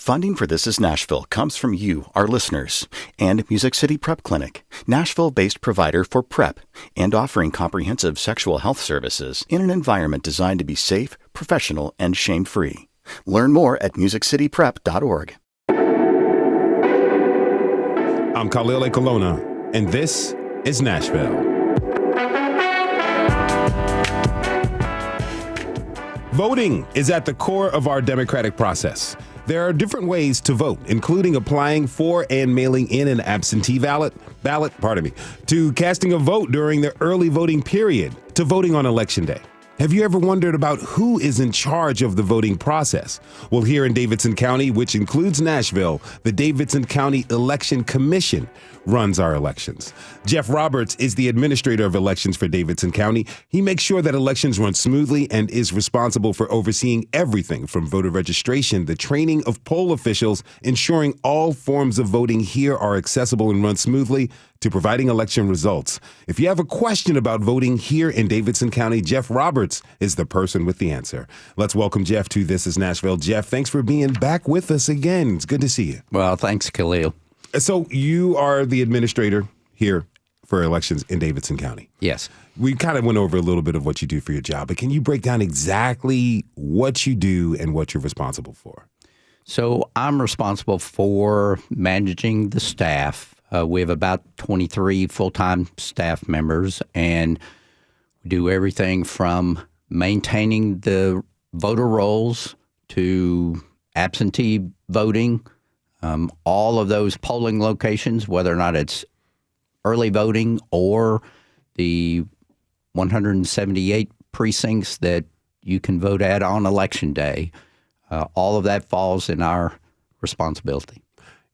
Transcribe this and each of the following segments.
Funding for This Is Nashville comes from you, our listeners, and Music City Prep Clinic, Nashville-based provider for PrEP and offering comprehensive sexual health services in an environment designed to be safe, professional, and shame-free. Learn more at musiccityprep.org. I'm Khalil Colonna, and this is Nashville. Voting is at the core of our democratic process. There are different ways to vote, including applying for and mailing in an absentee ballot, to casting a vote during the early voting period, to voting on Election Day. Have you ever wondered about who is in charge of the voting process? Well, here in Davidson County, which includes Nashville, the Davidson Country Election Commission runs our elections. Jeff Roberts is the administrator of elections for Davidson County. He makes sure that elections run smoothly and is responsible for overseeing everything from voter registration, the training of poll officials, ensuring all forms of voting here are accessible and run smoothly, to providing election results. If you have a question about voting here in Davidson County, Jeff Roberts is the person with the answer. Let's welcome Jeff to This Is Nashville. Jeff, thanks for being back with us again. It's good to see you. Well, thanks, Khalil. So you are the administrator here for elections in Davidson County. Yes. We kind of went over a little bit of what you do for your job, but can you break down exactly what you do and what you're responsible for? So I'm responsible for managing the staff. We have about 23 full-time staff members, and we do everything from maintaining the voter rolls to absentee voting, all of those polling locations, whether or not it's early voting or the 178 precincts that you can vote at on Election Day. All of that falls in our responsibility.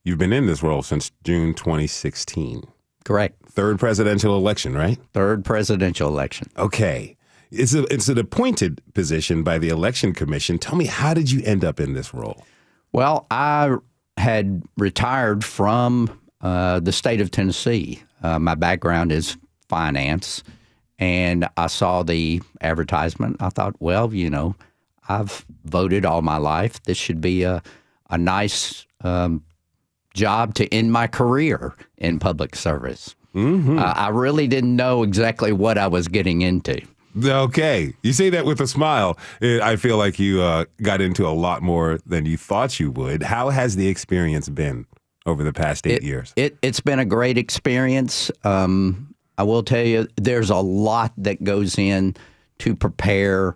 You've been in this role since June 2016. Correct. Third presidential election, right? Third presidential election. Okay. It's an appointed position by the Election Commission. Tell me, how did you end up in this role? Well, I had retired from the state of Tennessee. My background is finance, and I saw the advertisement. I thought, well, I've voted all my life. This should be a nice job to end my career in public service. Mm-hmm. I really didn't know exactly what I was getting into. Okay. You say that with a smile. I feel like you got into a lot more than you thought you would. How has the experience been over the past 8 years? It's been a great experience. I will tell you, there's a lot that goes in to prepare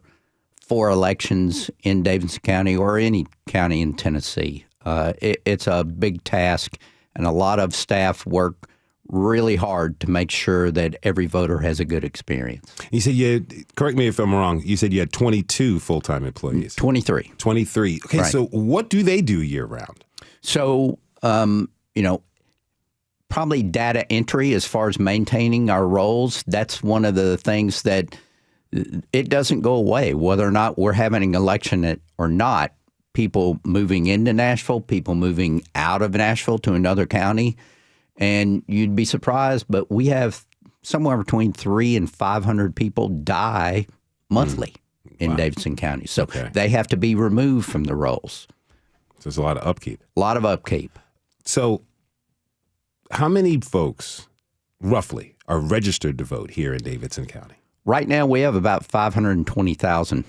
for elections in Davidson County or any county in Tennessee. It's a big task, and a lot of staff work really hard to make sure that every voter has a good experience. You said correct me if I'm wrong, you said you had 22 full-time employees. 23. 23. Okay, right. So what do they do year-round? So, probably data entry as far as maintaining our rolls. That's one of the things that it doesn't go away, whether or not we're having an election or not. People moving into Nashville, people moving out of Nashville to another county. And you'd be surprised, but we have somewhere between 300 and 500 people die monthly in Davidson County. So they have to be removed from the rolls. So there's a lot of upkeep. A lot of upkeep. So how many folks, roughly, are registered to vote here in Davidson County? Right now, we have about 520,000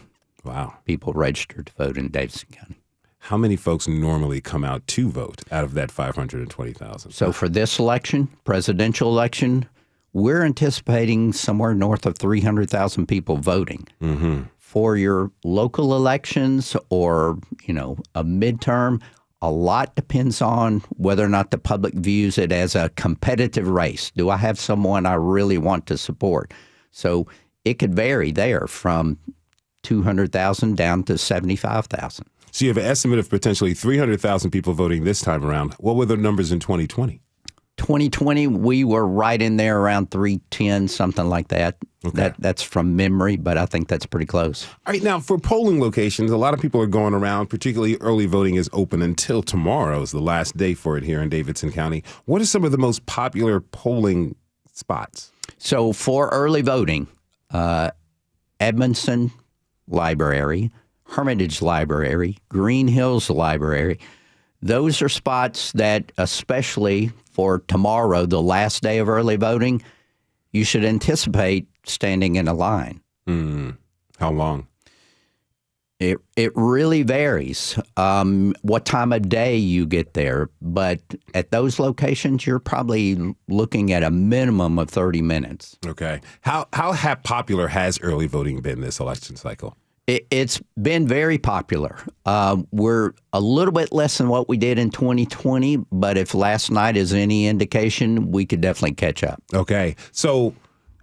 people registered to vote in Davidson County. How many folks normally come out to vote out of that 520,000? So for this election, presidential election, we're anticipating somewhere north of 300,000 people voting. Mm-hmm. For your local elections or, a midterm, a lot depends on whether or not the public views it as a competitive race. Do I have someone I really want to support? So it could vary there from 200,000 down to 75,000. So you have an estimate of potentially 300,000 people voting this time around. What were the numbers in 2020? 2020, we were right in there around 310, something like that. Okay. That's from memory, but I think that's pretty close. All right. Now, for polling locations, a lot of people are going around, particularly early voting is open until tomorrow is the last day for it here in Davidson County. What are some of the most popular polling spots? So for early voting, Edmondson Library, Hermitage Library, Green Hills Library, Those are spots that, especially for tomorrow, the last day of early voting, you should anticipate standing in a line. How long? It really varies what time of day you get there. But at those locations, you're probably looking at a minimum of 30 minutes. Okay. How popular has early voting been this election cycle? It's been very popular. We're a little bit less than what we did in 2020, but if last night is any indication, we could definitely catch up. Okay. So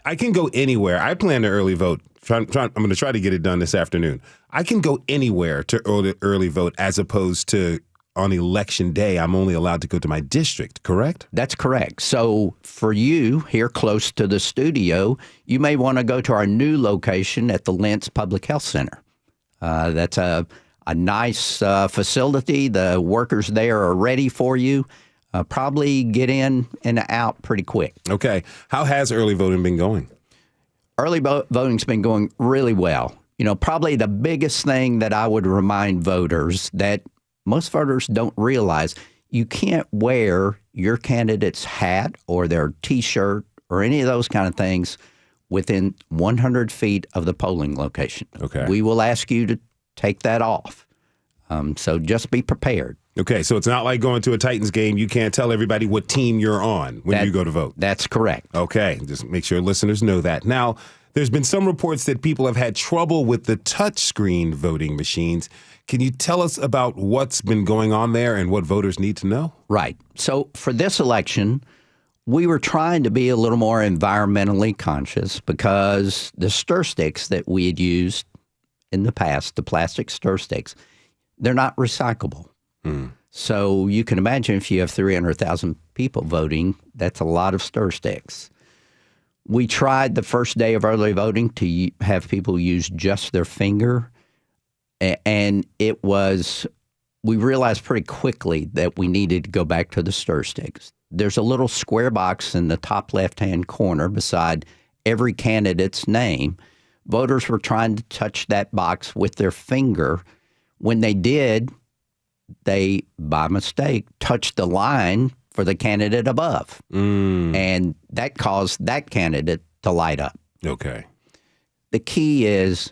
I can go anywhere. I plan to early vote. I'm going to try to get it done this afternoon. I can go anywhere to early vote as opposed to on election day, I'm only allowed to go to my district, correct? That's correct. So for you here close to the studio, you may want to go to our new location at the Lentz Public Health Center. That's a nice facility. The workers there are ready for you. Probably get in and out pretty quick. Okay. How has early voting been going? Early voting's been going really well. You know, probably the biggest thing that I would remind voters that most voters don't realize, you can't wear your candidate's hat or their T-shirt or any of those kind of things within 100 feet of the polling location. Okay. We will ask you to take that off. So just be prepared. Okay, so it's not like going to a Titans game. You can't tell everybody what team you're on when you go to vote. That's correct. Okay, just make sure listeners know that. Now, there's been some reports that people have had trouble with the touchscreen voting machines. Can you tell us about what's been going on there and what voters need to know? Right. So for this election, we were trying to be a little more environmentally conscious because the stir sticks that we had used in the past, the plastic stir sticks, they're not recyclable. So you can imagine if you have 300,000 people voting, that's a lot of stir sticks. We tried the first day of early voting to have people use just their finger, and we realized pretty quickly that we needed to go back to the stir sticks. There's a little square box in the top left-hand corner beside every candidate's name. Voters were trying to touch that box with their finger. When they did, they, by mistake, touched the line for the candidate above. And that caused that candidate to light up. Okay. The key is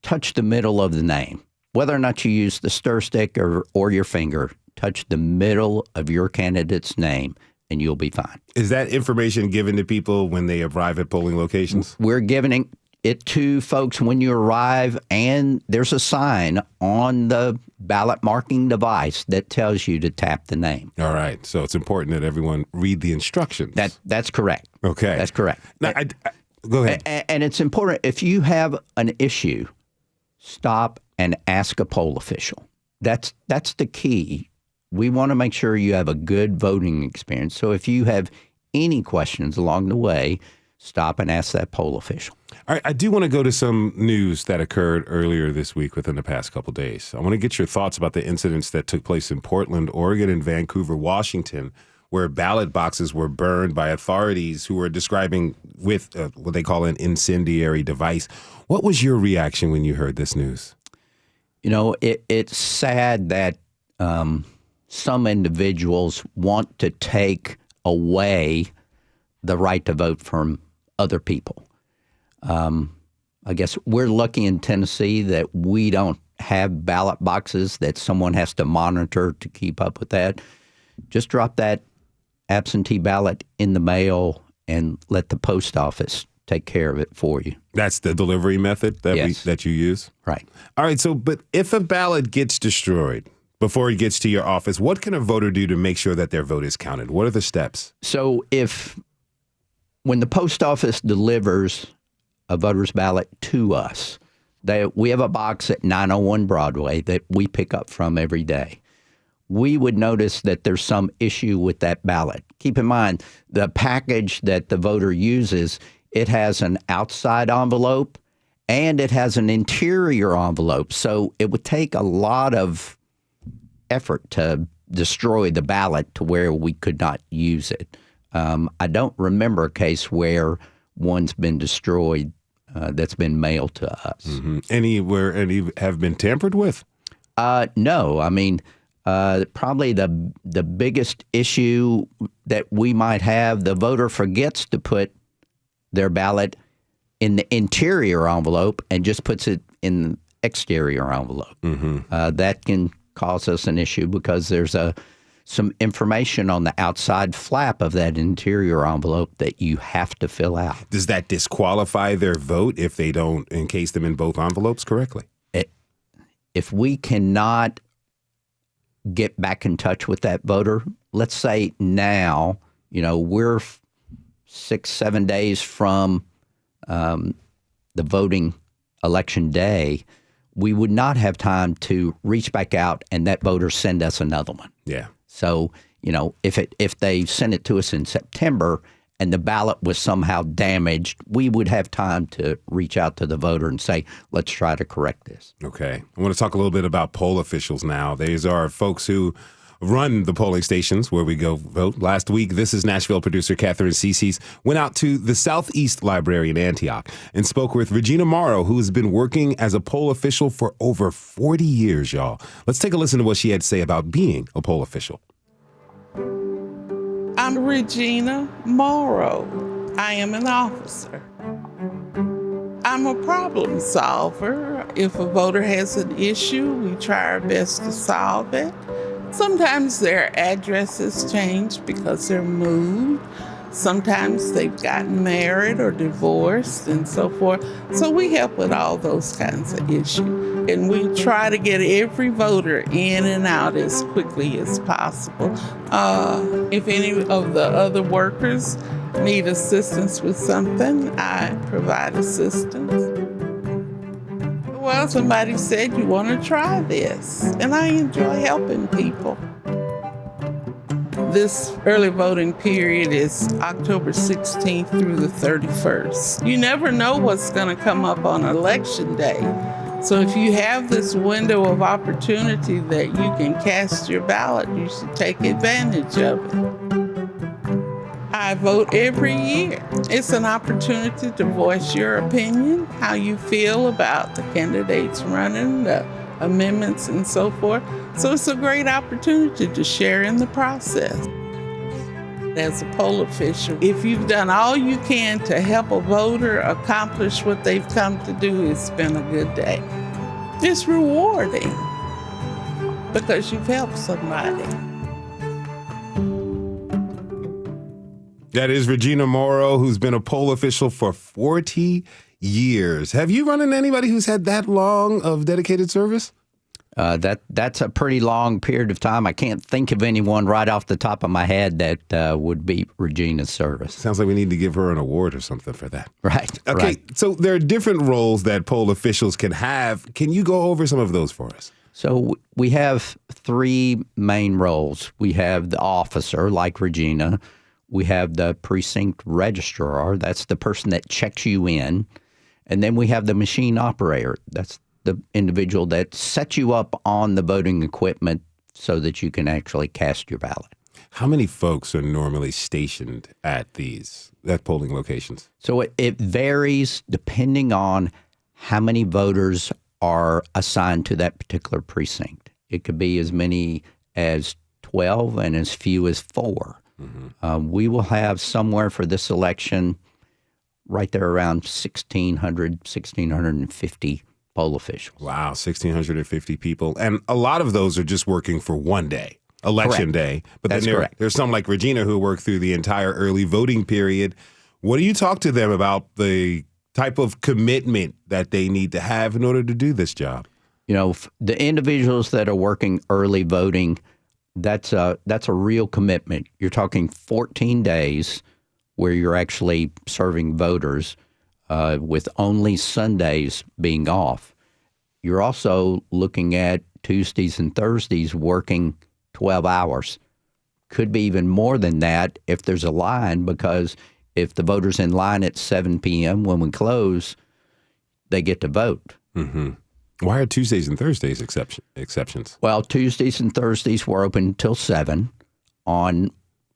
touch the middle of the name. Whether or not you use the stir stick or your finger, touch the middle of your candidate's name and you'll be fine. Is that information given to people when they arrive at polling locations? We're giving it to folks when you arrive, and there's a sign on the ballot marking device that tells you to tap the name. All right. So it's important that everyone read the instructions. That's correct. Okay. That's correct. Now, go ahead. And it's important, if you have an issue, stop and ask a poll official. That's the key. We want to make sure you have a good voting experience. So if you have any questions along the way, stop and ask that poll official. All right, I do want to go to some news that occurred earlier this week within the past couple of days. I want to get your thoughts about the incidents that took place in Portland, Oregon, and Vancouver, Washington, where ballot boxes were burned by authorities who were describing with what they call an incendiary device. What was your reaction when you heard this news? You know, it's sad that some individuals want to take away the right to vote from other people. I guess we're lucky in Tennessee that we don't have ballot boxes that someone has to monitor to keep up with that. Just drop that absentee ballot in the mail and let the post office take care of it for you. That's the delivery method that you use? Right. All right. So, but if a ballot gets destroyed before it gets to your office, what can a voter do to make sure that their vote is counted? What are the steps? So when the post office delivers a voter's ballot to us, we have a box at 901 Broadway that we pick up from every day. We would notice that there's some issue with that ballot. Keep in mind, the package that the voter uses, it has an outside envelope and it has an interior envelope. So it would take a lot of effort to destroy the ballot to where we could not use it. I don't remember a case where one's been destroyed that's been mailed to us. Mm-hmm. Any have been tampered with? No. I mean, Probably the biggest issue that we might have, the voter forgets to put their ballot in the interior envelope and just puts it in the exterior envelope. That can cause us an issue because there's some information on the outside flap of that interior envelope that you have to fill out. Does that disqualify their vote if they don't encase them in both envelopes correctly? If we cannot get back in touch with that voter, let's say now, we're 6-7 days from the voting election day, we would not have time to reach back out and that voter send us another one. Yeah. So, if they sent it to us in September and the ballot was somehow damaged, we would have time to reach out to the voter and say, let's try to correct this. Okay. I want to talk a little bit about poll officials now. These are folks who run the polling stations where we go vote. Last week, This Is Nashville producer Catherine Ceces went out to the Southeast Library in Antioch and spoke with Regina Morrow, who has been working as a poll official for over 40 years, y'all. Let's take a listen to what she had to say about being a poll official. I'm Regina Morrow. I am an officer. I'm a problem solver. If a voter has an issue, we try our best to solve it. Sometimes their addresses change because they're moved. Sometimes they've gotten married or divorced and so forth. So we help with all those kinds of issues. And we try to get every voter in and out as quickly as possible. If any of the other workers need assistance with something, I provide assistance. Well, somebody said, you want to try this, and I enjoy helping people. This early voting period is October 16th through the 31st. You never know what's going to come up on election day. So if you have this window of opportunity that you can cast your ballot, you should take advantage of it. I vote every year. It's an opportunity to voice your opinion, how you feel about the candidates running, the amendments and so forth. So it's a great opportunity to share in the process. As a poll official, if you've done all you can to help a voter accomplish what they've come to do, it's been a good day. It's rewarding because you've helped somebody. That is Regina Morrow, who's been a poll official for 40 years. Have you run into anybody who's had that long of dedicated service? That's a pretty long period of time. I can't think of anyone right off the top of my head that would beat Regina's service. Sounds like we need to give her an award or something for that. Right. Okay, right. So there are different roles that poll officials can have. Can you go over some of those for us? So we have three main roles. We have the officer, like Regina. We have the precinct registrar. That's the person that checks you in. And then we have the machine operator. That's the individual that sets you up on the voting equipment so that you can actually cast your ballot. How many folks are normally stationed at polling locations? So it varies depending on how many voters are assigned to that particular precinct. It could be as many as 12 and as few as 4. Mm-hmm. We will have somewhere for this election right there around 1,650 poll officials. Wow, 1,650 people. And a lot of those are just working for one day, election day. But That's then correct. There's some like Regina who work through the entire early voting period. What do you talk to them about the type of commitment that they need to have in order to do this job? You know, the individuals that are working early voting, that's a real commitment. You're talking 14 days where you're actually serving voters with only Sundays being off. You're also looking at Tuesdays and Thursdays working 12 hours. Could be even more than that if there's a line, because if the voter's in line at 7 p.m. when we close, they get to vote. Mm-hmm. Why are Tuesdays and Thursdays exceptions? Well, Tuesdays and Thursdays were open until 7. On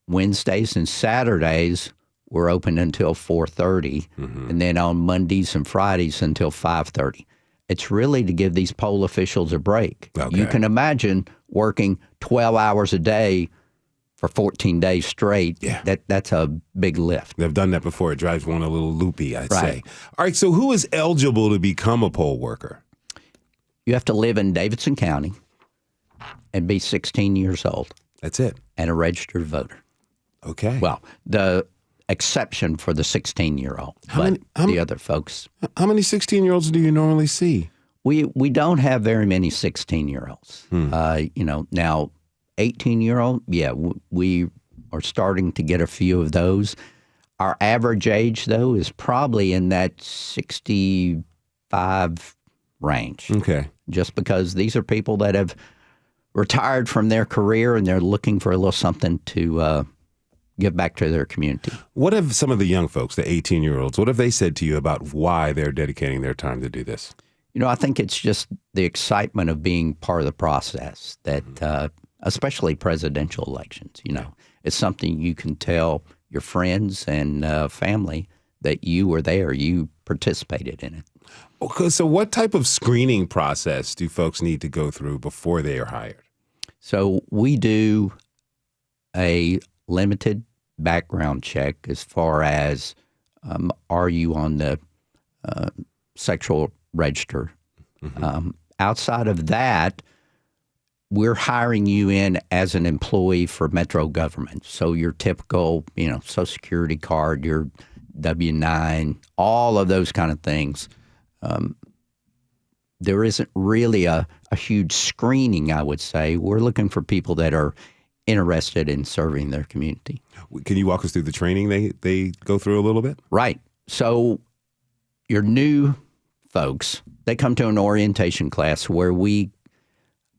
Wednesdays and Saturdays, we're open until 4:30. Mm-hmm. And then on Mondays and Fridays until 5:30. It's really to give these poll officials a break. Okay. You can imagine working 12 hours a day for 14 days straight. Yeah. That's a big lift. They've done that before. It drives one a little loopy, I'd say. Right. All right, so who is eligible to become a poll worker? You have to live in Davidson County and be 16 years old That's it. and a registered voter. Okay. Well, the exception for the 16-year-old, the other folks. How many 16-year-olds do you normally see? We don't have very many 16-year-olds. Now 18-year-old, we are starting to get a few of those. Our average age, though, is probably in that 65 range. Okay. Just because these are people that have retired from their career and they're looking for a little something to give back to their community. What have some of the young folks, the 18-year-olds, what have they said to you about why they're dedicating their time to do this? I think it's just the excitement of being part of the process that, especially presidential elections, it's something you can tell your friends and family that you were there, you participated in it. Okay, so what type of screening process do folks need to go through before they are hired? So we do a limited background check as far as are you on the sexual register. Mm-hmm. Outside of that, we're hiring you in as an employee for Metro government. So your typical, Social Security card, your W-9, all of those kind of things. There isn't really a huge screening, I would say. We're looking for people that are interested in serving their community. Can you walk us through the training they go through a little bit? Right. So your new folks, they come to an orientation class where we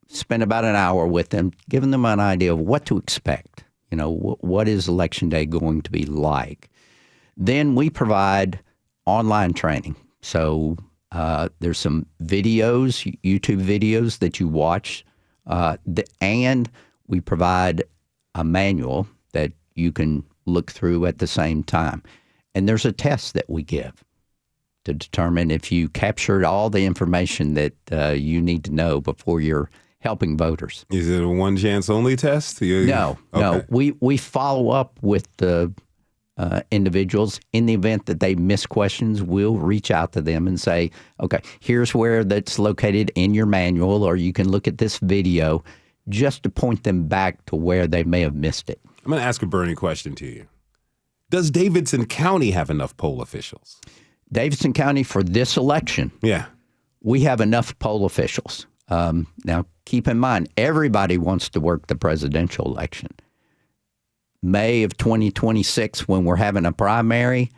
spend about an hour with them, giving them an idea of what to expect. What is Election Day going to be like? Then we provide online training. So there's some videos, YouTube videos that you watch, and we provide a manual that you can look through at the same time. And there's a test that we give to determine if you captured all the information that you need to know before you're helping voters. Is it a one-chance only test? No. We follow up with the individuals. In the event that they miss questions, we'll reach out to them and say, okay, here's where that's located in your manual, or you can look at this video, just to point them back to where they may have missed it. I'm going to ask a burning question to you. Does Davidson County have enough poll officials? Davidson County for this election, Yeah. we have enough poll officials. Now, keep in mind, everybody wants to work the presidential election. May of 2026, when we're having a primary,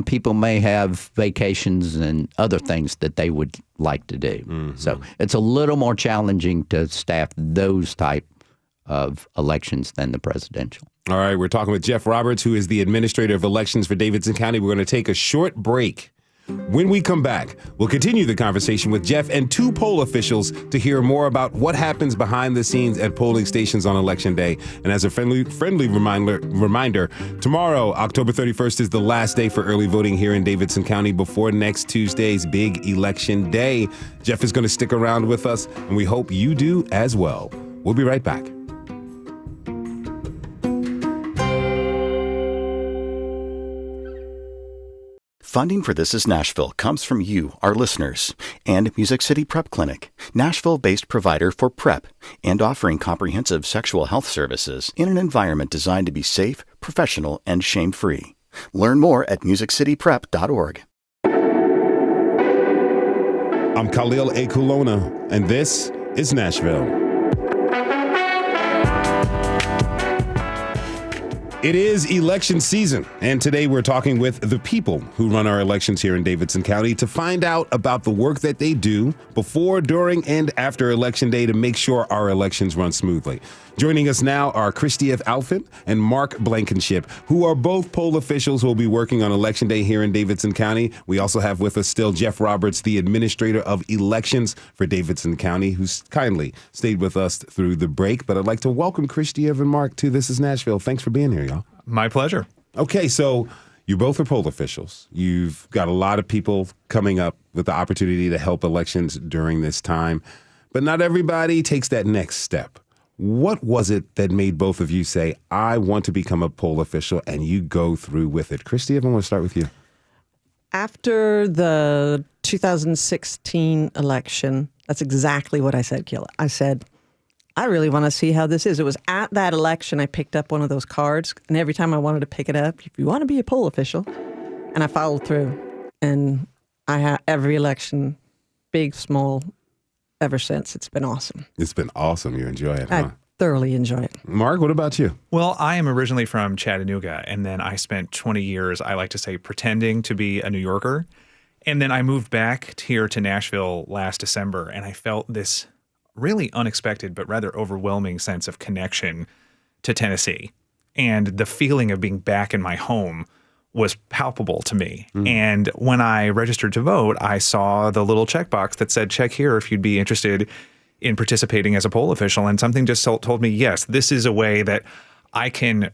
people may have vacations and other things that they would like to do. Mm-hmm. So it's a little more challenging to staff those type of elections than the presidential. All right, we're talking with Jeff Roberts, who is the administrator of elections for Davidson County. We're going to take a short break. When we come back, we'll continue the conversation with Jeff and two poll officials to hear more about what happens behind the scenes at polling stations on Election Day. And as a friendly reminder, tomorrow, October 31st, is the last day for early voting here in Davidson County before next Tuesday's big Election Day. Jeff is going to stick around with us, and we hope you do as well. We'll be right back. Funding for This Is Nashville comes from you, our listeners, and Music City Prep Clinic, Nashville-based provider for PrEP and offering comprehensive sexual health services in an environment designed to be safe, professional, and shame-free. Learn more at musiccityprep.org. I'm Khalil A. Kulona, and this is Nashville. It is election season, and today we're talking with the people who run our elections here in Davidson County to find out about the work that they do before, during, and after Election Day to make sure our elections run smoothly. Joining us now are Christiev Alphin and Mark Blankenship, who are both poll officials who will be working on Election Day here in Davidson County. We also have with us still Jeff Roberts, the administrator of elections for Davidson County, who's kindly stayed with us through the break. But I'd like to welcome Christiev and Mark to This Is Nashville. Thanks for being here, y'all. My pleasure. Okay, so You both are poll officials. You've got a lot of people coming up with the opportunity to help elections during this time, but not everybody takes that next step. What was it that made both of you say, I want to become a poll official, and you go through with it? Christiev, I want to start with you. After the 2016 election, that's exactly what I said, Kayla. I said, I really want to see how this is. It was at that election I picked up one of those cards, and every time I wanted to pick it up, if you want to be a poll official, and I followed through. And I have every election, big, small, ever since. It's been awesome. It's been awesome. You enjoy it, huh? I thoroughly enjoy it. Mark, what about you? Well, I am originally from Chattanooga, and then I spent 20 years, I like to say, pretending to be a New Yorker. And then I moved back here to Nashville last December, and I felt this really unexpected but rather overwhelming sense of connection to Tennessee. And the feeling of being back in my home was palpable to me. And when I registered to vote, I saw the little checkbox that said, check here if you'd be interested in participating as a poll official. And something just told me, yes, this is a way that I can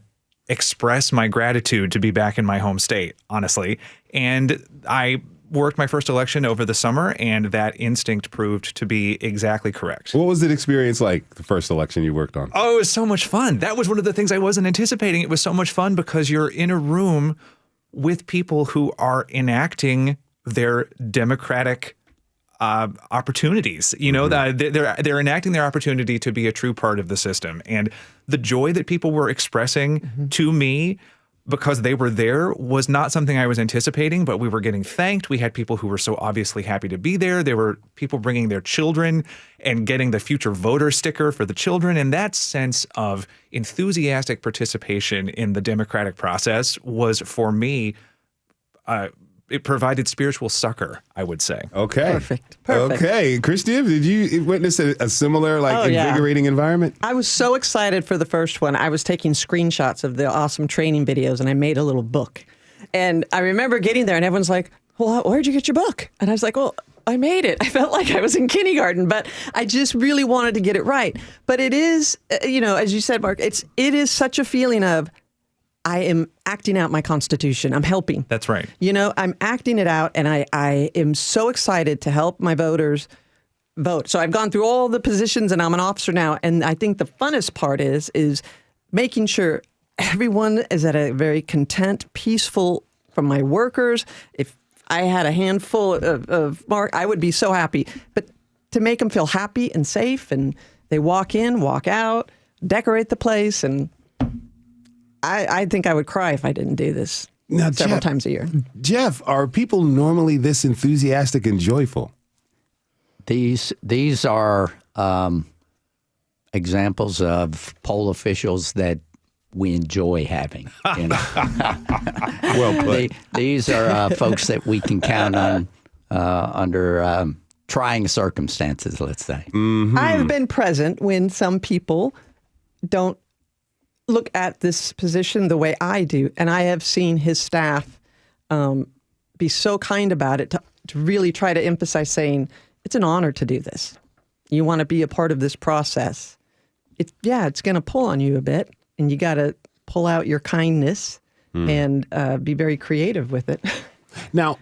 express my gratitude to be back in my home state, honestly. And I worked my first election over the summer, and that instinct proved to be exactly correct. What was the experience like, the first election you worked on? Oh, it was so much fun. That was one of the things I wasn't anticipating. It was so much fun because you're in a room with people who are enacting their democratic opportunities. You know, they're enacting their opportunity to be a true part of the system. And the joy that people were expressing to me because they were there was not something I was anticipating, but we were getting thanked. We had people who were so obviously happy to be there. There were people bringing their children and getting the future voter sticker for the children. And that sense of enthusiastic participation in the democratic process was, for me, it provided spiritual succor, I would say. Okay. Perfect. Okay. Christiev, did you witness a similar, invigorating environment? I was so excited for the first one. I was taking screenshots of the awesome training videos, and I made a little book. And I remember getting there, and everyone's like, well, where'd you get your book? And I was like, well, I made it. I felt like I was in kindergarten, but I just really wanted to get it right. But it is, as you said, Mark, it is such a feeling of, I am acting out my Constitution. I'm helping. That's right. I'm acting it out, and I am so excited to help my voters vote. So I've gone through all the positions, and I'm an officer now. And I think the funnest part is making sure everyone is at a very content, peaceful, from my workers. If I had a handful of Mark, I would be so happy. But to make them feel happy and safe, and they walk in, walk out, decorate the place, and I think I would cry if I didn't do this several times a year. Jeff, are people normally this enthusiastic and joyful? These are examples of poll officials that we enjoy having. Well put. These are folks that we can count on under trying circumstances, let's say. Mm-hmm. I've been present when some people don't look at this position the way I do, and I have seen his staff be so kind about it to really try to emphasize saying, it's an honor to do this. You want to be a part of this process. It's going to pull on you a bit, and you got to pull out your kindness and be very creative with it. Now,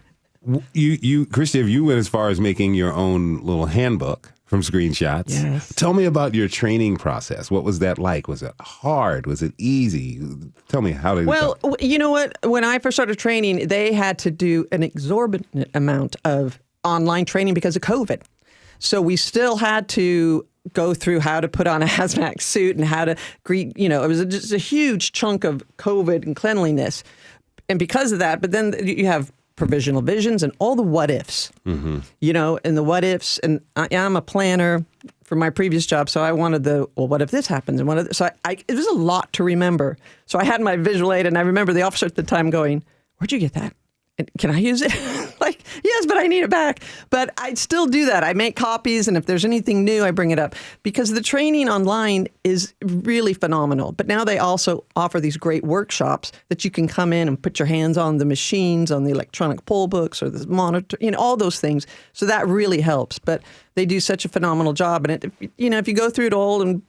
you, Christiev, you went as far as making your own little handbook from screenshots. Yes. Tell me about your training process. What was that like? Was it hard? Was it easy? Tell me how did it go? Well, you know what? When I first started training, they had to do an exorbitant amount of online training because of COVID. So we still had to go through how to put on a hazmat suit and how to greet, it was just a huge chunk of COVID and cleanliness. And because of that, but then you have provisional visions and all the what ifs, and the what ifs. And I'm a planner for my previous job, so I wanted what if this happens? And it was a lot to remember. So I had my visual aid, and I remember the officer at the time going, "Where'd you get that? And can I use it?" Like, yes, but I need it back. But I still do that. I make copies, and if there's anything new, I bring it up because the training online is really phenomenal. But now they also offer these great workshops that you can come in and put your hands on the machines, on the electronic poll books or the monitor, all those things. So that really helps. But they do such a phenomenal job. And if you go through it all and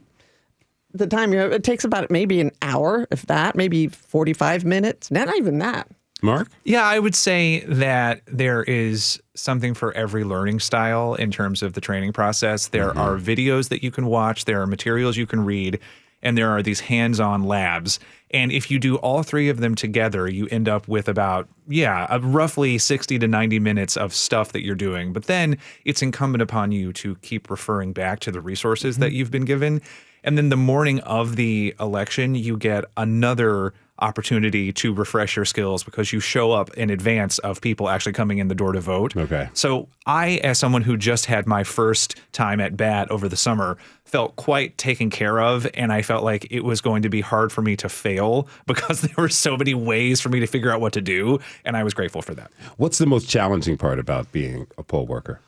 the time it takes about maybe an hour, if that, maybe 45 minutes, not even that. Mark? Yeah, I would say that there is something for every learning style in terms of the training process. There are videos that you can watch, there are materials you can read, and there are these hands-on labs. And if you do all three of them together, you end up with about, roughly 60 to 90 minutes of stuff that you're doing. But then it's incumbent upon you to keep referring back to the resources that you've been given. And then the morning of the election, you get another opportunity to refresh your skills because you show up in advance of people actually coming in the door to vote. Okay. So I, as someone who just had my first time at bat over the summer, felt quite taken care of, and I felt like it was going to be hard for me to fail because there were so many ways for me to figure out what to do, and I was grateful for that. What's the most challenging part about being a poll worker?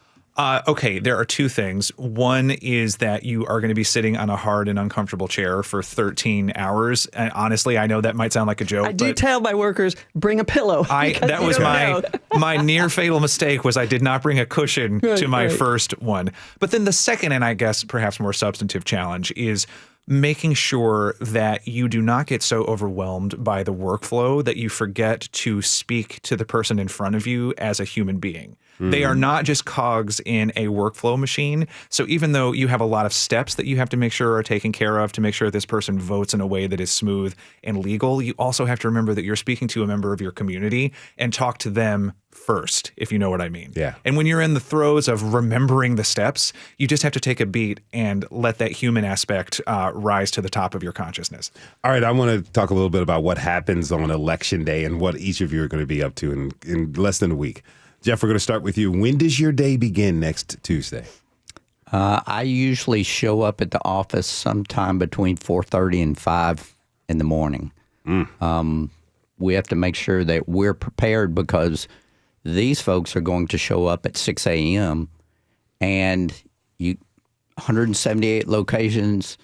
Okay, there are two things. One is that you are going to be sitting on a hard and uncomfortable chair for 13 hours. And honestly, I know that might sound like a joke. I do tell my workers, bring a pillow. That was my near fatal mistake was I did not bring a cushion to my first one. But then the second, and I guess perhaps more substantive challenge is making sure that you do not get so overwhelmed by the workflow that you forget to speak to the person in front of you as a human being. They are not just cogs in a workflow machine. So even though you have a lot of steps that you have to make sure are taken care of to make sure this person votes in a way that is smooth and legal, you also have to remember that you're speaking to a member of your community and talk to them first, if you know what I mean. Yeah. And when you're in the throes of remembering the steps, you just have to take a beat and let that human aspect rise to the top of your consciousness. All right, I want to talk a little bit about what happens on Election Day and what each of you are going to be up to in less than a week. Jeff, we're going to start with you. When does your day begin next Tuesday? I usually show up at the office sometime between 4:30 and 5 in the morning. We have to make sure that we're prepared because these folks are going to show up at 6 a.m. and 178 locations,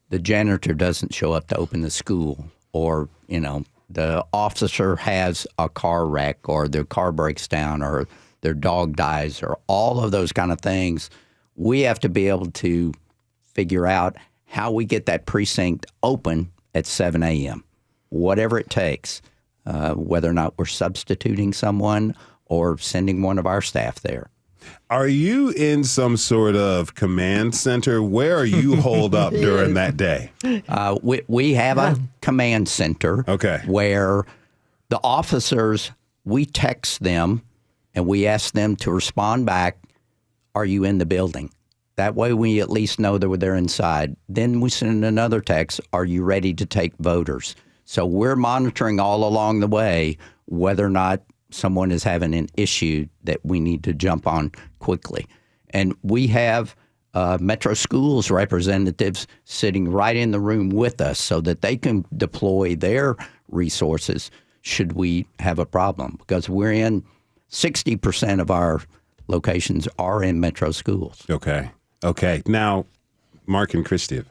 the janitor doesn't show up to open the school, or, the officer has a car wreck, or their car breaks down, or their dog dies, or all of those kind of things. We have to be able to figure out how we get that precinct open at 7 a.m., whatever it takes, whether or not we're substituting someone or sending one of our staff there. Are you in some sort of command center? Where are you holed up during that day? We have a command center where the officers, we text them and we ask them to respond back, are you in the building? That way we at least know that they're inside. Then we send another text, are you ready to take voters? So we're monitoring all along the way whether or not someone is having an issue that we need to jump on quickly. And we have Metro Schools representatives sitting right in the room with us so that they can deploy their resources should we have a problem. Because we're in 60% of our locations are in Metro Schools. Okay. Now, Mark and Christiev,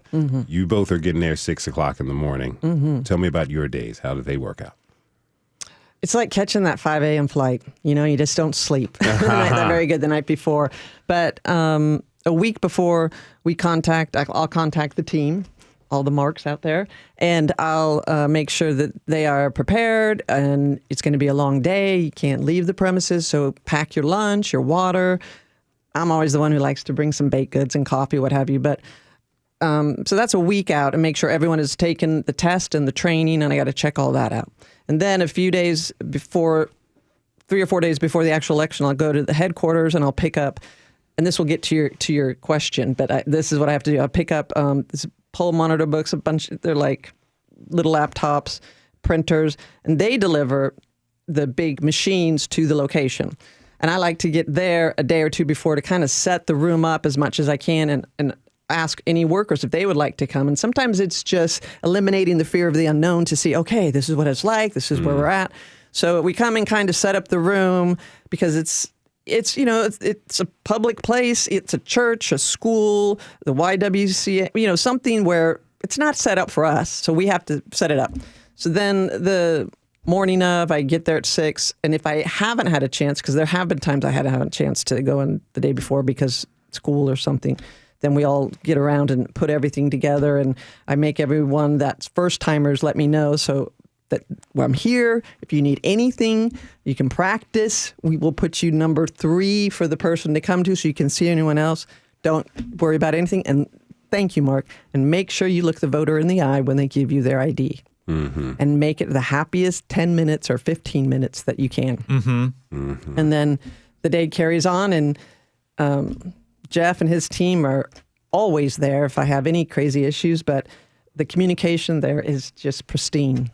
you both are getting there 6 o'clock in the morning. Tell me about your days. How do they work out? It's like catching that 5 a.m. flight. You just don't sleep. They're very good the night before. But a week before I'll contact the team, all the marks out there, and I'll make sure that they are prepared, and it's going to be a long day. You can't leave the premises, so pack your lunch, your water. I'm always the one who likes to bring some baked goods and coffee, what have you. But so that's a week out, and make sure everyone has taken the test and the training, and I got to check all that out. And then a few days before, 3 or 4 days before the actual election, I'll go to the headquarters and I'll pick up, and this will get to your question, but this is what I have to do. I'll pick up this poll monitor books, they're like little laptops, printers, and they deliver the big machines to the location. And I like to get there a day or two before to kind of set the room up as much as I can and ask any workers if they would like to come. And sometimes it's just eliminating the fear of the unknown to see, okay, this is what it's like. This is where we're at. So we come and kind of set up the room because it's a public place. It's a church, a school, the YWCA, something where it's not set up for us. So we have to set it up. So then the morning of, I get there at 6. And if I haven't had a chance, because there have been times I hadn't had a chance to go in the day before because school or something, then we all get around and put everything together, and I make everyone that's first-timers let me know. So that I'm here. If you need anything, you can practice. We will put you number 3 for the person to come to so you can see anyone else. Don't worry about anything. And thank you, Mark. And make sure you look the voter in the eye when they give you their ID. And make it the happiest 10 minutes or 15 minutes that you can. And then the day carries on, and Jeff and his team are always there if I have any crazy issues, but the communication there is just pristine.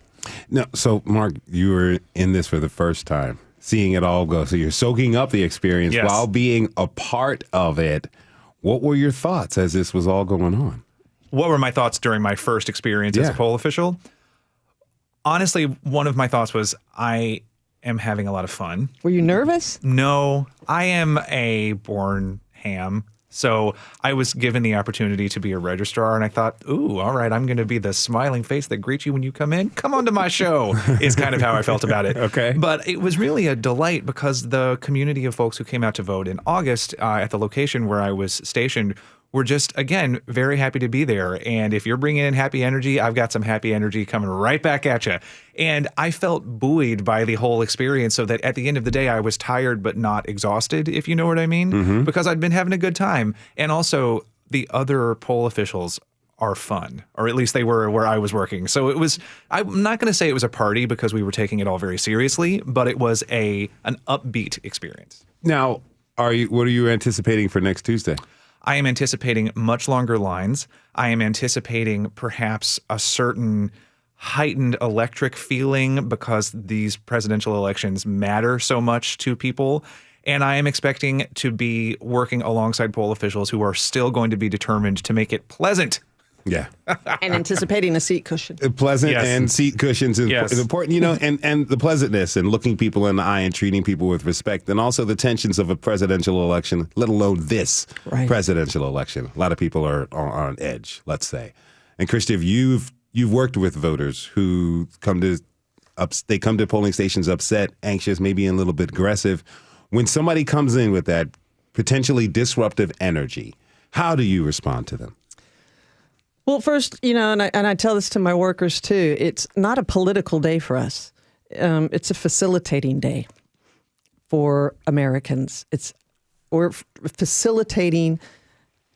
No, so Mark, you were in this for the first time, seeing it all go. So you're soaking up the experience while being a part of it. What were your thoughts as this was all going on? What were my thoughts during my first experience as a poll official? Honestly, one of my thoughts was I am having a lot of fun. Were you nervous? No, I am a born ham. So I was given the opportunity to be a registrar, and I thought, ooh, all right, I'm going to be the smiling face that greets you when you come in. Come on to my show is kind of how I felt about it. Okay. But it was really a delight because the community of folks who came out to vote in August at the location where I was stationed were just, again, very happy to be there. And if you're bringing in happy energy, I've got some happy energy coming right back at you. And I felt buoyed by the whole experience so that at the end of the day, I was tired but not exhausted, if you know what I mean, because I'd been having a good time. And also, the other poll officials are fun, or at least they were where I was working. So it was, I'm not going to say it was a party because we were taking it all very seriously, but it was an upbeat experience. Now, what are you anticipating for next Tuesday? I am anticipating much longer lines. I am anticipating perhaps a certain heightened electric feeling because these presidential elections matter so much to people. And I am expecting to be working alongside poll officials who are still going to be determined to make it pleasant. Yeah. And anticipating a seat cushion. Pleasant and seat cushions is important, you know, and the pleasantness and looking people in the eye and treating people with respect, and also the tensions of a presidential election, let alone this presidential election. A lot of people are on edge, let's say. And Christiev, you've worked with voters who come to polling stations upset, anxious, maybe a little bit aggressive. When somebody comes in with that potentially disruptive energy, how do you respond to them? Well, first, you know, and I tell this to my workers too, it's not a political day for us. It's a facilitating day for Americans. We're facilitating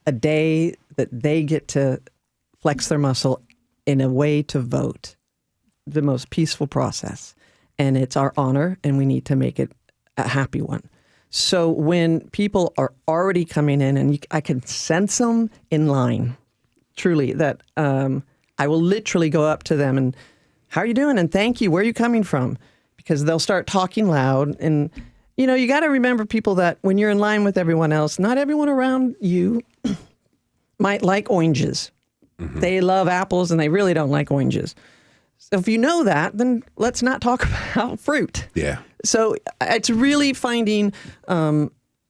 a day that they get to flex their muscle in a way to vote, the most peaceful process. And it's our honor, and we need to make it a happy one. So when people are already coming in, and I can sense them in line, truly, that I will literally go up to them and, how are you doing? And thank you. Where are you coming from? Because they'll start talking loud. And, you know, you got to remember, people, that when you're in line with everyone else, not everyone around you might like oranges. They love apples and they really don't like oranges. So if you know that, then let's not talk about fruit. Yeah. So it's really finding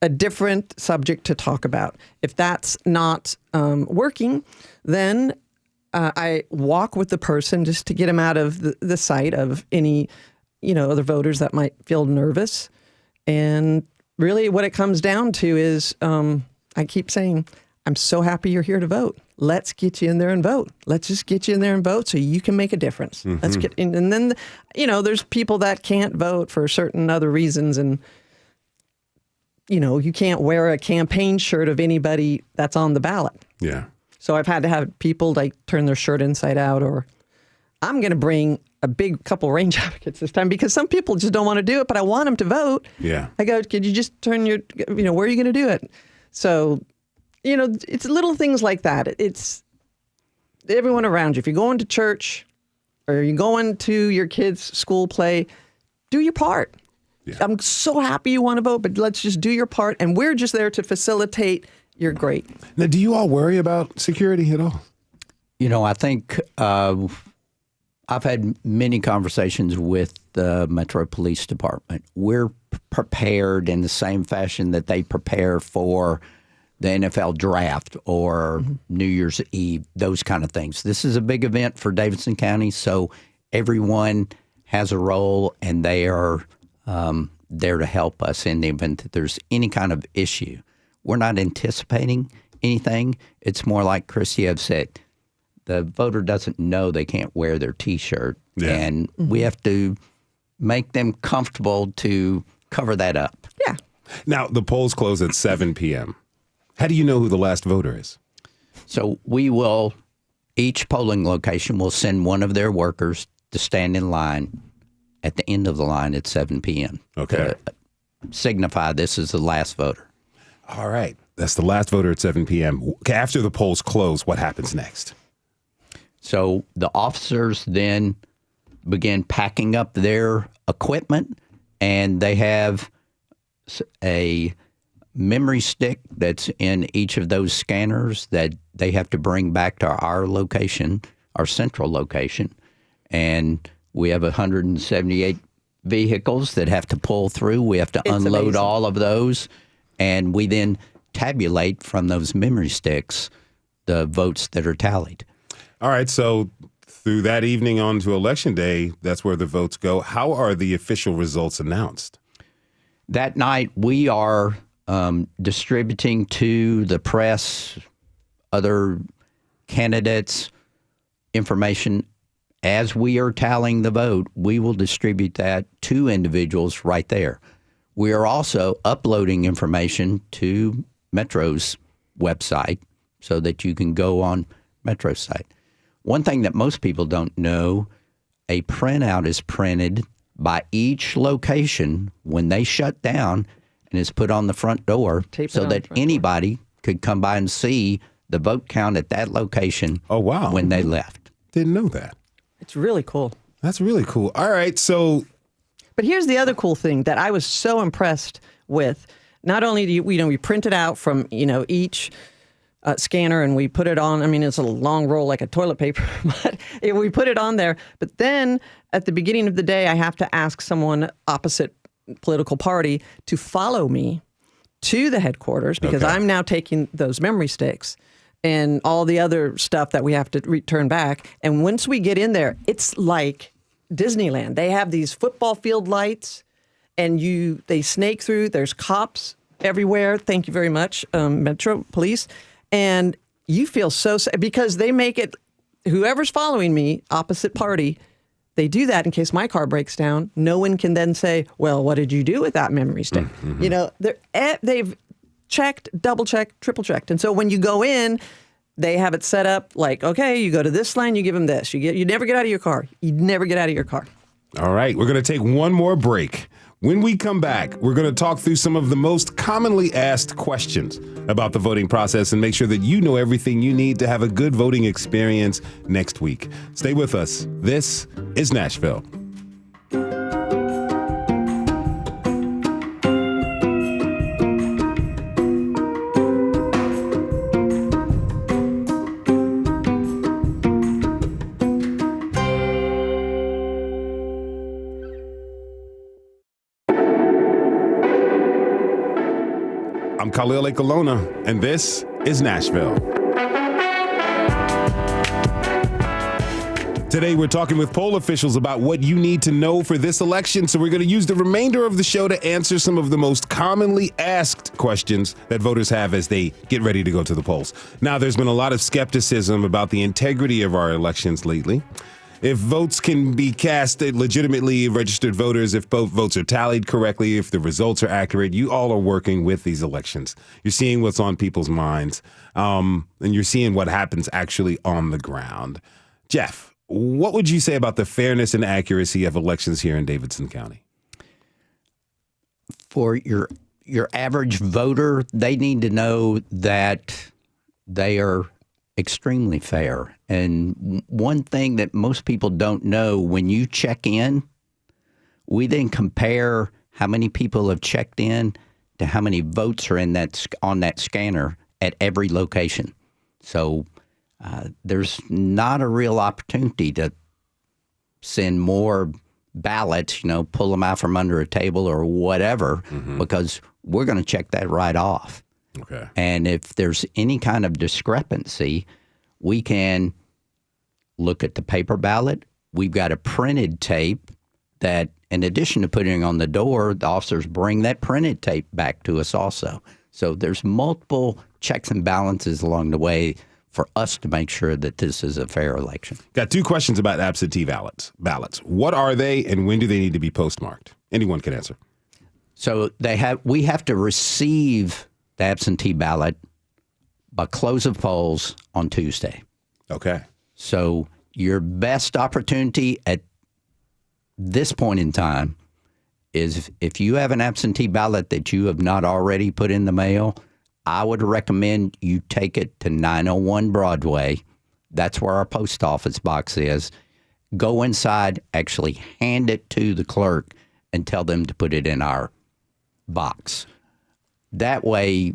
a different subject to talk about. If that's not working, then I walk with the person just to get them out of the sight of any, you know, other voters that might feel nervous. And really what it comes down to is, I keep saying, I'm so happy you're here to vote. Let's get you in there and vote. Let's just get you in there and vote so you can make a difference. Let's get in. And then, you know, there's people that can't vote for certain other reasons, and you know, you can't wear a campaign shirt of anybody that's on the ballot. Yeah. So I've had to have people like turn their shirt inside out, or I'm going to bring a big couple rain jackets this time because some people just don't want to do it, but I want them to vote. Yeah. I go, could you just turn your, you know, where are you going to do it? So, you know, it's little things like that. It's everyone around you. If you're going to church or you're going to your kids' school play, do your part. Yeah. I'm so happy you want to vote, but let's just do your part. And we're just there to facilitate. You're great. Now, do you all worry about security at all? You know, I think I've had many conversations with the Metro Police Department. We're prepared in the same fashion that they prepare for the NFL draft or New Year's Eve, those kind of things. This is a big event for Davidson County, so everyone has a role, and they are there to help us in the event that there's any kind of issue. We're not anticipating anything. It's more like Christiev said, the voter doesn't know they can't wear their T-shirt And we have to make them comfortable to cover that up. Yeah. Now, the polls close at 7 p.m. How do you know who the last voter is? So each polling location will send one of their workers to stand in line at the end of the line at 7 p.m. Okay. To signify this is the last voter. All right. That's the last voter at 7 p.m. After the polls close, what happens next? So the officers then begin packing up their equipment, and they have a memory stick that's in each of those scanners that they have to bring back to our location, our central location. And we have 178 vehicles that have to pull through. We have to unload amazing. all of those, and we then tabulate from those memory sticks the votes that are tallied. All right. So through that evening on to Election Day, that's where the votes go. How are the official results announced? That night, we are distributing to the press, other candidates, information. As we are tallying the vote, we will distribute that to individuals right there. We are also uploading information to Metro's website so that you can go on Metro's site. One thing that most people don't know, a printout is printed by each location when they shut down and is put on the front door so that anybody could come by and see the vote count at that location. Oh, wow. When they left. Didn't know that. It's really cool. That's really cool. All right. So, but here's the other cool thing that I was so impressed with. Not only do we print it out from, each scanner and we put it on. I mean, it's a long roll like a toilet paper, but we put it on there. But then at the beginning of the day, I have to ask someone opposite political party to follow me to the headquarters because I'm now taking those memory sticks and all the other stuff that we have to return back. And once we get in there, it's like Disneyland. They have these football field lights and they snake through. There's cops everywhere. Thank you very much, Metro Police. And you feel so sad because they make it, whoever's following me, opposite party, they do that in case my car breaks down. No one can then say, well, what did you do with that memory stick? Mm-hmm. They've checked, double checked, triple checked. And so when you go in, they have it set up like, okay, you go to this line, you give them this. You never get out of your car. You never get out of your car. All right, we're going to take one more break. When we come back, we're going to talk through some of the most commonly asked questions about the voting process and make sure that you know everything you need to have a good voting experience next week. Stay with us. This is Nashville. I'm Khalil Colonna, and this is Nashville. Today, we're talking with poll officials about what you need to know for this election. So we're going to use the remainder of the show to answer some of the most commonly asked questions that voters have as they get ready to go to the polls. Now, there's been a lot of skepticism about the integrity of our elections lately. If votes can be cast at legitimately registered voters, if both votes are tallied correctly, if the results are accurate, you all are working with these elections. You're seeing what's on people's minds, and you're seeing what happens actually on the ground. Jeff, what would you say about the fairness and accuracy of elections here in Davidson County? For your average voter, they need to know that they are extremely fair. And one thing that most people don't know, when you check in, we then compare how many people have checked in to how many votes are in on that scanner at every location. So there's not a real opportunity to send more ballots, pull them out from under a table or whatever, because we're going to check that right off. Okay. And if there's any kind of discrepancy, we can look at the paper ballot. We've got a printed tape that, in addition to putting it on the door, the officers bring that printed tape back to us also. So there's multiple checks and balances along the way for us to make sure that this is a fair election. Got two questions about absentee ballots. What are they, and when do they need to be postmarked? Anyone can answer. So we have to receive the absentee ballot by close of polls on Tuesday. Okay. So your best opportunity at this point in time is if you have an absentee ballot that you have not already put in the mail, I would recommend you take it to 901 Broadway. That's where our post office box is. Go inside, actually hand it to the clerk and tell them to put it in our box. That way,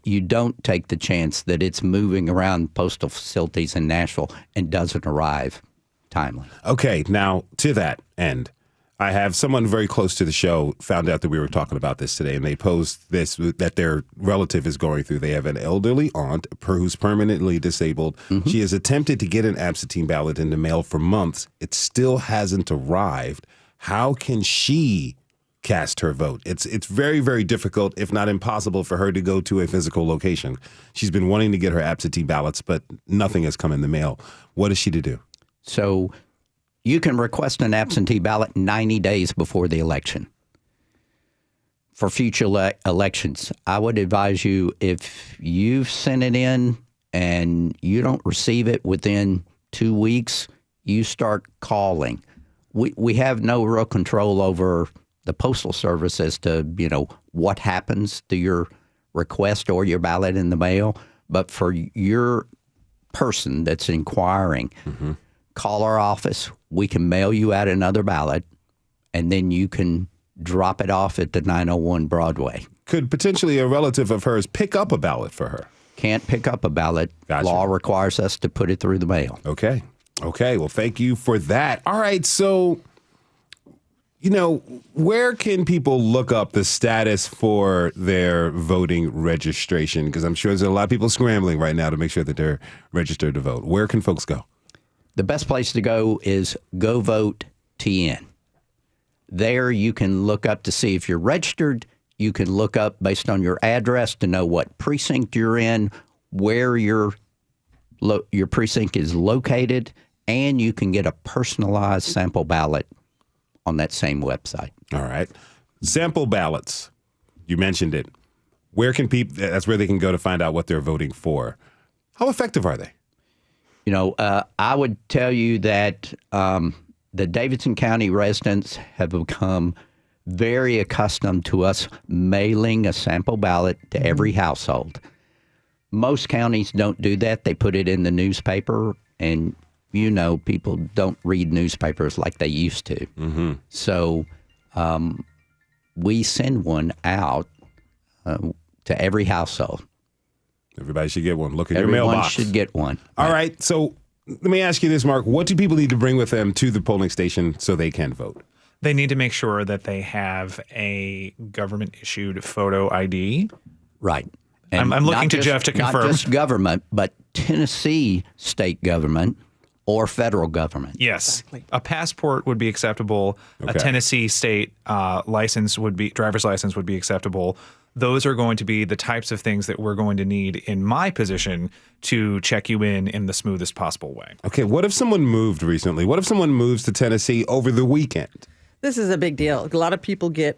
you don't take the chance that it's moving around postal facilities in Nashville and doesn't arrive timely. Okay, now to that end, I have someone very close to the show found out that we were talking about this today, and they posed this, that their relative is going through. They have an elderly aunt who's permanently disabled. Mm-hmm. She has attempted to get an absentee ballot in the mail for months. It still hasn't arrived. How can she cast her vote? It's very, very difficult, if not impossible, for her to go to a physical location. She's been wanting to get her absentee ballots, but nothing has come in the mail. What is she to do? So you can request an absentee ballot 90 days before the election. For future elections, I would advise you, if you've sent it in and you don't receive it within 2 weeks, you start calling. We have no real control over the Postal Service as to, what happens to your request or your ballot in the mail. But for your person that's inquiring, call our office. We can mail you out another ballot, and then you can drop it off at the 901 Broadway. Could potentially a relative of hers pick up a ballot for her? Can't pick up a ballot. Gotcha. Law requires us to put it through the mail. Okay. Well, thank you for that. All right. So, where can people look up the status for their voting registration? Because I'm sure there's a lot of people scrambling right now to make sure that they're registered to vote. Where can folks go? The best place to go is Go Vote TN. There you can look up to see if you're registered. You can look up based on your address to know what precinct you're in, where your precinct is located, and you can get a personalized sample ballot on that same website. All right. Sample ballots. You mentioned it. Where can people, that's where they can go to find out what they're voting for. How effective are they? I would tell you that the Davidson County residents have become very accustomed to us mailing a sample ballot to every household. Most counties don't do that. They put it in the newspaper, and people don't read newspapers like they used to. Mm-hmm. So we send one out to every household. Everybody should get one. Look at your mailbox. Everyone should get one. All right. So let me ask you this, Mark. What do people need to bring with them to the polling station so they can vote? They need to make sure that they have a government-issued photo ID. Right. I'm looking to Jeff to confirm. Not just government, but Tennessee state government or federal government. Yes. Exactly. A passport would be acceptable. Okay. A Tennessee state driver's license would be acceptable. Those are going to be the types of things that we're going to need in my position to check you in the smoothest possible way. Okay, what if someone moved recently? What if someone moves to Tennessee over the weekend? This is a big deal. A lot of people get,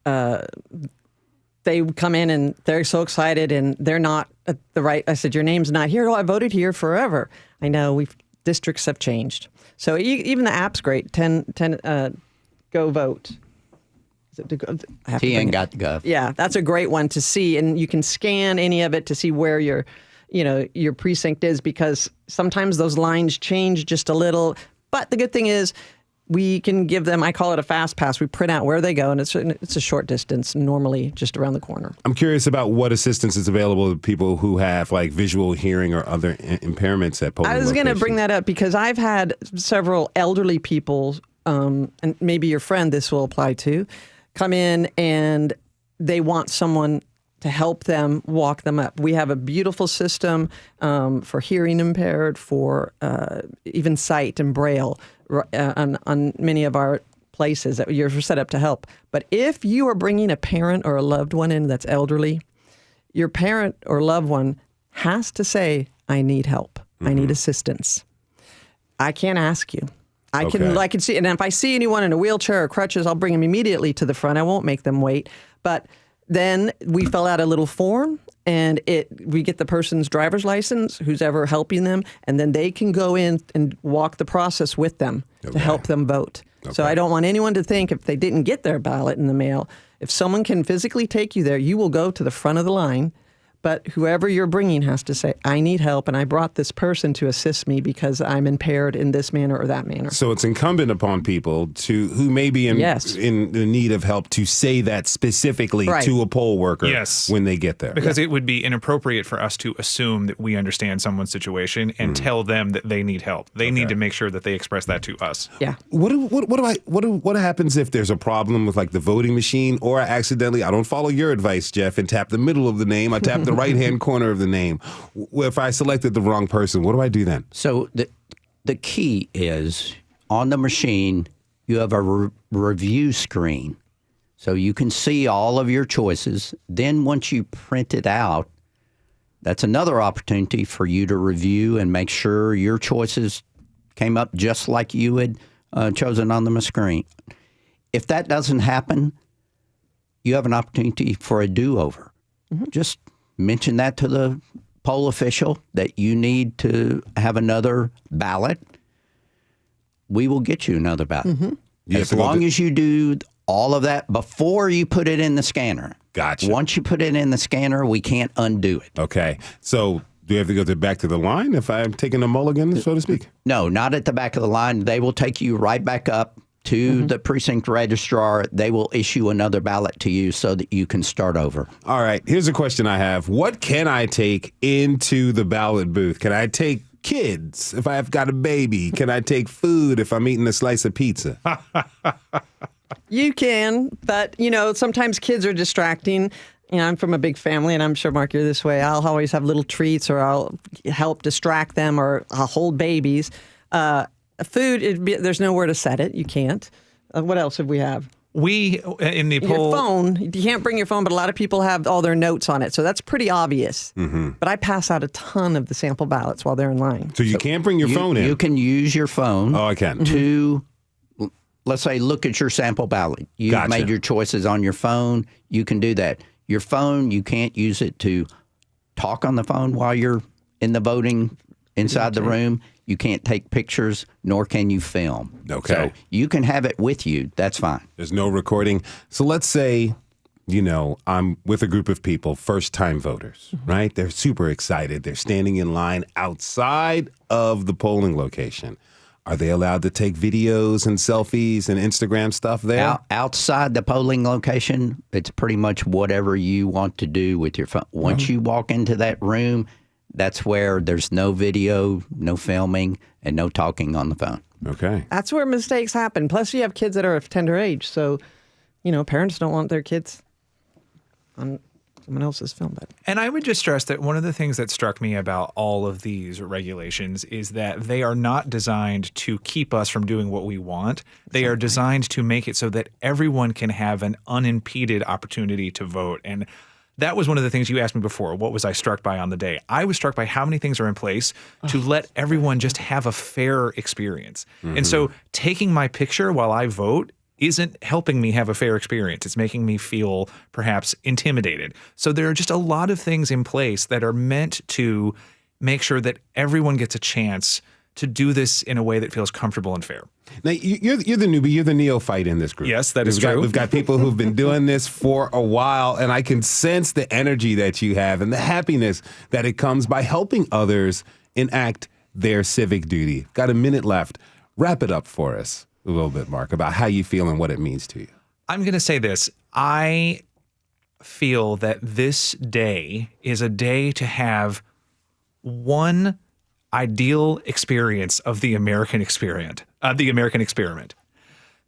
they come in and they're so excited and they're not at the right. I said, your name's not here. Oh, I voted here forever. I know districts have changed. So even the app's great. Go Vote. TN.gov. Yeah, that's a great one to see, and you can scan any of it to see where your precinct is, because sometimes those lines change just a little. But the good thing is, we can give them, I call it a fast pass. We print out where they go, and it's a short distance, normally just around the corner. I'm curious about what assistance is available to people who have like visual, hearing, or other impairments at polling I was going to bring that up because I've had several elderly people, and maybe your friend this will apply to, come in and they want someone to help them walk them up. We have a beautiful system for hearing impaired, for even sight and braille on many of our places that you're set up to help. But if you are bringing a parent or a loved one in that's elderly, your parent or loved one has to say, I need help. I need assistance. I can't ask you. I can see, and if I see anyone in a wheelchair or crutches, I'll bring them immediately to the front. I won't make them wait. But then we fill out a little form, and we get the person's driver's license, who's ever helping them, and then they can go in and walk the process with them to help them vote. So I don't want anyone to think if they didn't get their ballot in the mail, if someone can physically take you there, you will go to the front of the line. But whoever you're bringing has to say, I need help, and I brought this person to assist me because I'm impaired in this manner or that manner. So it's incumbent upon people who may be in the need of help to say that specifically to a poll worker when they get there. Because it would be inappropriate for us to assume that we understand someone's situation and tell them that they need help. They need to make sure that they express that to us. Yeah. What happens if there's a problem with like the voting machine, or I don't follow your advice, Jeff, and tap the middle of the name, I tap the right-hand corner of the name. If I selected the wrong person, what do I do then? So the key is on the machine, you have a review screen. So you can see all of your choices. Then once you print it out, that's another opportunity for you to review and make sure your choices came up just like you had chosen on the screen. If that doesn't happen, you have an opportunity for a do-over. Just mention that to the poll official that you need to have another ballot. We will get you another ballot. As long as you do all of that before you put it in the scanner. Gotcha. Once you put it in the scanner, we can't undo it. Okay. So do you have to go back to the line if I'm taking a mulligan, so to speak? No, not at the back of the line. They will take you right back up to the precinct registrar. They will issue another ballot to you so that you can start over. All right. Here's a question I have. What can I take into the ballot booth? Can I take kids if I've got a baby? Can I take food if I'm eating a slice of pizza? You can, but, sometimes kids are distracting. I'm from a big family, and I'm sure, Mark, you're this way. I'll always have little treats, or I'll help distract them, or I'll hold babies. Food, there's nowhere to set it. You can't. What else have we have? We, in the poll... Your phone, you can't bring your phone, but a lot of people have all their notes on it. So that's pretty obvious. But I pass out a ton of the sample ballots while they're in line. So you can't bring your phone in? You can use your phone. Oh, I can. To, let's say, look at your sample ballot. You've made your choices on your phone. You can do that. Your phone, you can't use it to talk on the phone while you're in the voting inside the room. You can't take pictures, nor can you film. Okay. So you can have it with you. That's fine. There's no recording. So let's say, I'm with a group of people, first-time voters, right? They're super excited. They're standing in line outside of the polling location. Are they allowed to take videos and selfies and Instagram stuff there? Outside the polling location, it's pretty much whatever you want to do with your phone. Once you walk into that room, that's where there's no video, no filming, and no talking on the phone. Okay. That's where mistakes happen. Plus, you have kids that are of tender age. So, parents don't want their kids on someone else's film. And I would just stress that one of the things that struck me about all of these regulations is that they are not designed to keep us from doing what we want. They are designed to make it so that everyone can have an unimpeded opportunity to vote. And that was one of the things you asked me before. What was I struck by on the day? I was struck by how many things are in place to let everyone just have a fair experience. And so taking my picture while I vote isn't helping me have a fair experience. It's making me feel perhaps intimidated. So there are just a lot of things in place that are meant to make sure that everyone gets a chance to do this in a way that feels comfortable and fair. Now, you're the newbie, you're the neophyte in this group. Yes, that is true. We've got people who've been doing this for a while, and I can sense the energy that you have and the happiness that it comes by helping others enact their civic duty. Got a minute left. Wrap it up for us a little bit, Mark, about how you feel and what it means to you. I'm going to say this. I feel that this day is a day to have one ideal experience of the American experiment.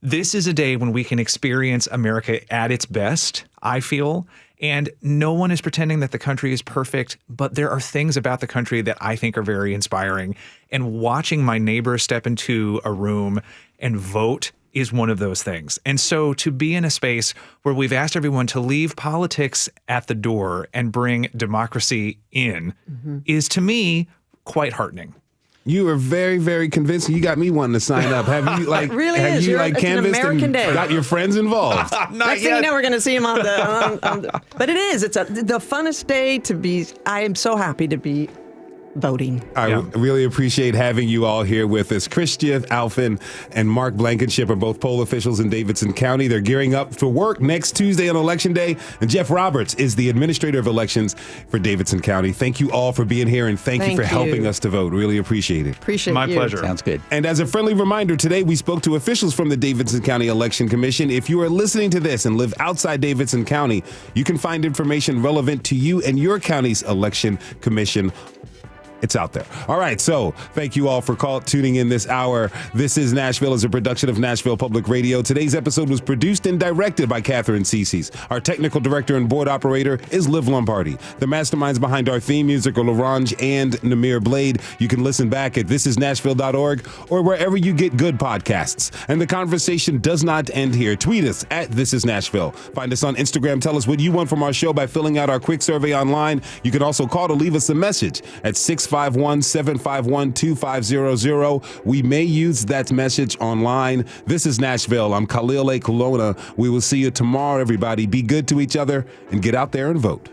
This is a day when we can experience America at its best, I feel, and no one is pretending that the country is perfect, but there are things about the country that I think are very inspiring. And watching my neighbor step into a room and vote is one of those things. And so to be in a space where we've asked everyone to leave politics at the door and bring democracy in is, to me, quite heartening. You are very, very convincing. You got me wanting to sign up. Have you It really have is. you It's an canvassed American and day. got your friends involved? Next thing you know, we're going to see him on the. But it is. It's the funnest day to be. I am so happy to be voting. I really appreciate having you all here with us. Christiev, Alphin, and Mark Blankenship are both poll officials in Davidson County. They're gearing up for work next Tuesday on Election Day. And Jeff Roberts is the Administrator of Elections for Davidson County. Thank you all for being here, and thank you for helping us to vote. Really appreciate it. Appreciate My you. pleasure. Sounds good. And as a friendly reminder, today we spoke to officials from the Davidson County Election Commission. If you are listening to this and live outside Davidson County, you can find information relevant to you and your county's election commission. It's out there. All right. So thank you all for tuning in this hour. This is Nashville is a production of Nashville Public Radio. Today's episode was produced and directed by Catherine Cece's. Our technical director and board operator is Liv Lombardi. The masterminds behind our theme music are LaRange and Namir Blade. You can listen back at thisisnashville.org or wherever you get good podcasts. And the conversation does not end here. Tweet us at This Is Nashville. Find us on Instagram. Tell us what you want from our show by filling out our quick survey online. You can also call to leave us a message at 651-751-2500. We may use that message online. This is Nashville. I'm Khalil A. Colonna. We will see you tomorrow, everybody. Be good to each other and get out there and vote.